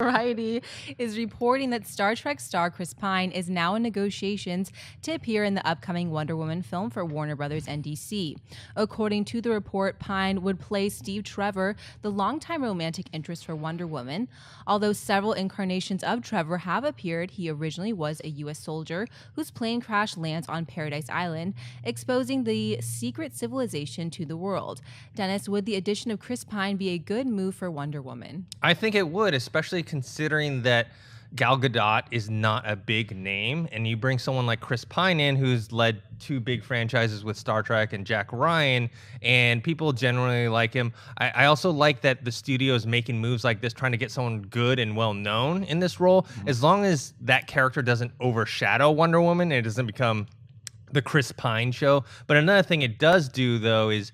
Variety is reporting that Star Trek star Chris Pine is now in negotiations to appear in the upcoming Wonder Woman film for Warner Brothers and DC. According to the report, Pine would play Steve Trevor, the longtime romantic interest for Wonder Woman. Although several incarnations of Trevor have appeared, he originally was a U.S. soldier whose plane crash lands on Paradise Island, exposing the secret civilization to the world. Dennis, would the addition of Chris Pine be a good move for Wonder Woman? I think it would, especially considering that Gal Gadot is not a big name, and you bring someone like Chris Pine in, who's led 2 big franchises with Star Trek and Jack Ryan, and people generally like him. I also like that the studio is making moves like this, trying to get someone good and well-known in this role, as long as that character doesn't overshadow Wonder Woman, and it doesn't become the Chris Pine show. But another thing it does do, though, is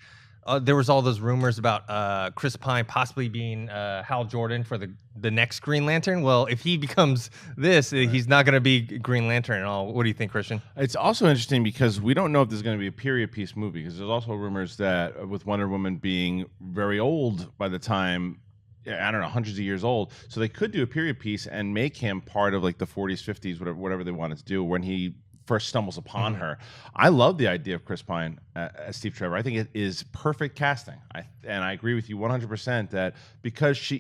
there was all those rumors about Chris Pine possibly being Hal Jordan for the next Green Lantern. Well, if he becomes this, he's not going to be Green Lantern at all. What do you think, Christian? It's also interesting because we don't know if there's going to be a period piece movie, because there's also rumors that with Wonder Woman being very old by the time, I don't know, hundreds of years old, so they could do a period piece and make him part of like the 40s, 50s, whatever they wanted to do when he first stumbles upon her. I love the idea of Chris Pine as Steve Trevor. I think it is perfect casting. And I agree with you 100% that because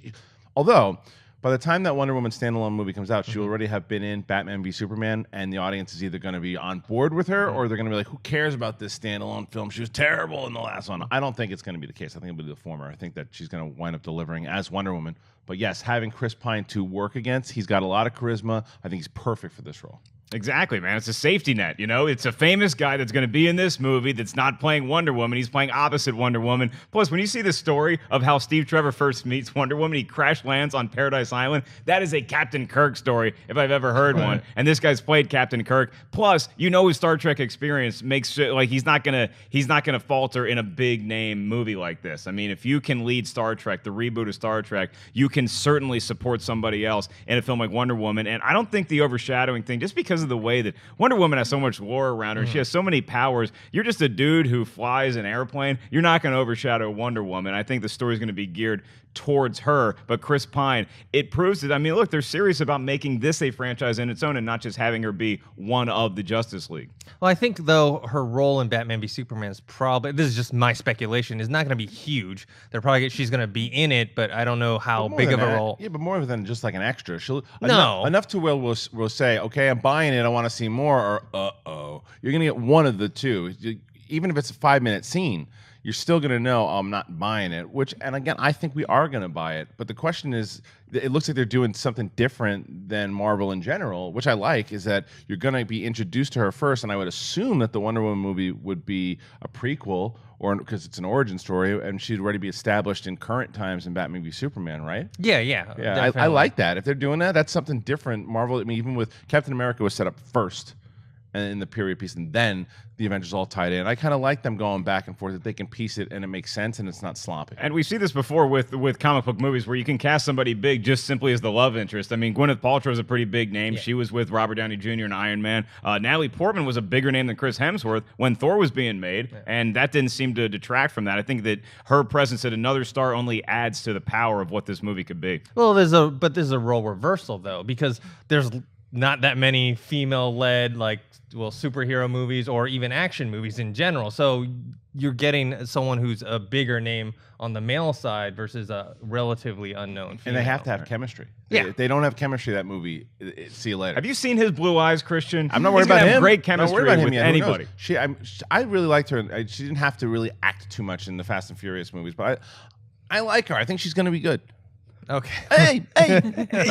although by the time that Wonder Woman standalone movie comes out, she'll already have been in Batman v Superman, and the audience is either going to be on board with her or they're going to be like, who cares about this standalone film? She was terrible in the last one. I don't think it's going to be the case. I think it'll be the former. I think that she's going to wind up delivering as Wonder Woman. But yes, having Chris Pine to work against, he's got a lot of charisma. I think he's perfect for this role. Exactly, man. It's a safety net, you know? It's a famous guy that's going to be in this movie that's not playing Wonder Woman. He's playing opposite Wonder Woman. Plus, when you see the story of how Steve Trevor first meets Wonder Woman, he crash lands on Paradise Island. That is a Captain Kirk story, if I've ever heard one. And this guy's played Captain Kirk. Plus, you know his Star Trek experience makes sure, like, he's not gonna falter in a big name movie like this. I mean, if you can lead Star Trek, the reboot of Star Trek, you can certainly support somebody else in a film like Wonder Woman. And I don't think the overshadowing thing, just because of the way that Wonder Woman has so much lore around her, she has so many powers. You're just a dude who flies an airplane. You're not going to overshadow Wonder Woman. I think the story's going to be geared towards her. But Chris Pine, it proves it. I mean, look, they're serious about making this a franchise in its own and not just having her be one of the Justice League. Well, I think, though, her role in Batman v Superman is probably, this is just my speculation, is not going to be huge. She's going to be in it, but I don't know how big of a role. Yeah, but more than just like an extra. Enough to where we'll say, okay, I'm buying it, I want to see more, or uh-oh. You're going to get one of the two. Even if it's a 5-minute scene, you're still going to know, oh, I'm not buying it. And again, I think we are going to buy it. But the question is, it looks like they're doing something different than Marvel in general, which I like, is that you're going to be introduced to her first. And I would assume that the Wonder Woman movie would be a prequel, or because it's an origin story, and she'd already be established in current times in Batman v Superman, right? Yeah. I like that. If they're doing that, that's something different. Marvel, I mean, even with Captain America was set up first and in the period piece, and then the Avengers all tied in. I kind of like them going back and forth, that they can piece it and it makes sense and it's not sloppy. And we see this before with comic book movies where you can cast somebody big just simply as the love interest. I mean, Gwyneth Paltrow is a pretty big name. Yeah. She was with Robert Downey Jr. in Iron Man. Natalie Portman was a bigger name than Chris Hemsworth when Thor was being made, and that didn't seem to detract from that. I think that her presence at another star only adds to the power of what this movie could be. Well, there's a role reversal, though, because there's not that many female-led, superhero movies or even action movies in general. So you're getting someone who's a bigger name on the male side versus a relatively unknown female. And they have to have chemistry. Yeah. If they don't have chemistry, that movie, see you later. Have you seen his blue eyes, Christian? I'm not worried about him. Have great chemistry with anybody. I really liked her. She didn't have to really act too much in the Fast and Furious movies, but I like her. I think she's going to be good. Okay. Hey.